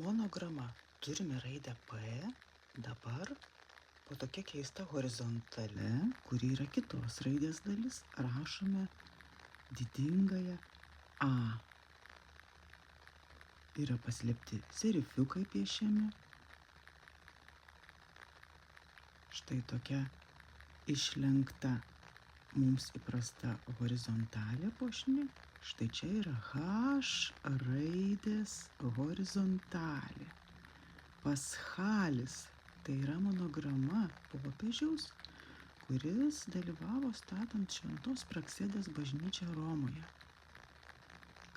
Monograma. Turime raidę P, dabar po tokia keista horizontale, kuri yra kitos raidės dalis, rašome didingąją A. Yra paslėpti serifiukai piešiami. Štai tokia išlenkta mums įprasta horizontalė puošni. Štai čia yra H raidės horizontalė. Paschalis tai yra monograma popiežiaus, kuris dalyvavo statant Šventos Praksėdės bažnyčią Romoje.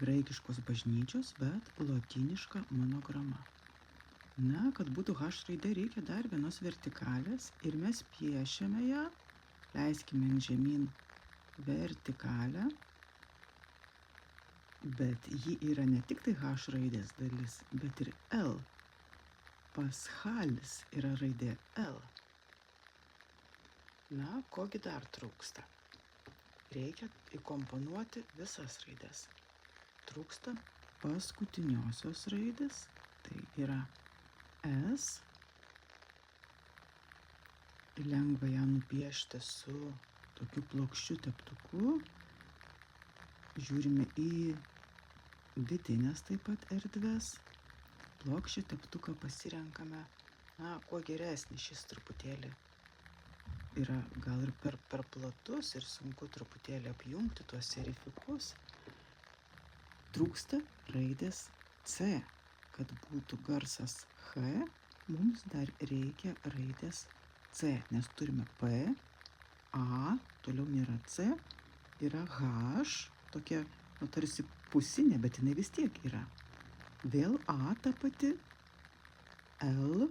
Graikiškos bažnyčios, bet lotyniška monograma. Na, kad būtų H raidė, reikia dar vienos vertikalės ir mes piešiame ją, leiskime žemyn vertikalę, bet ji yra ne tik tai H raidės dalis, bet ir L. Paschalis yra raidė L. Na, kogi dar trūksta? Reikia įkomponuoti visas raides. Trūksta paskutiniosios raidės, tai yra S. Lengva ją nupiešti su tokiu plokščiu teptuku. Žiūrime į vidinės taip pat erdves. Plokščią teptuką pasirenkame, na, kuo geresnį, šis truputėlį yra gal ir per platus ir sunku truputėlį apjungti tuos serifikus. Trūksta raidės C. Kad būtų garsas H, mums dar reikia raidės C, nes turime P, A, toliau nėra C, yra H, tokia, tarsi pusinė, bet jinai vis tiek yra. Vėl A ta pati, L,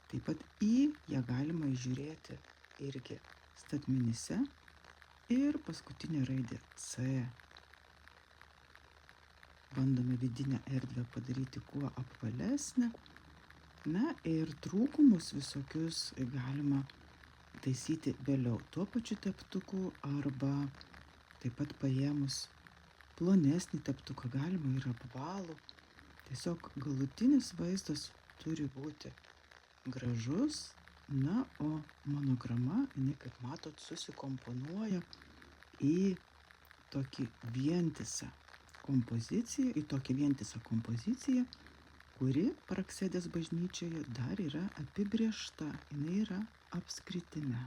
taip pat I, ją galima įžiūrėti irgi statmenyse ir paskutinė raidė C. Bandome vidinę erdvę padaryti kuo apvalesnę. Na ir trūkumus visokius galima taisyti vėliau tuo pačiu teptuku arba taip pat paėmus plonesnį teptuką galima ir apvalų. Tiesiog galutinis vaizdas turi būti gražus. Na, o monograma, jinai, kaip matot, susikomponuoja į tokį vientisą kompoziciją, kuri Praksėdės bažnyčioje dar yra apibrėžta, jinai yra apskritime.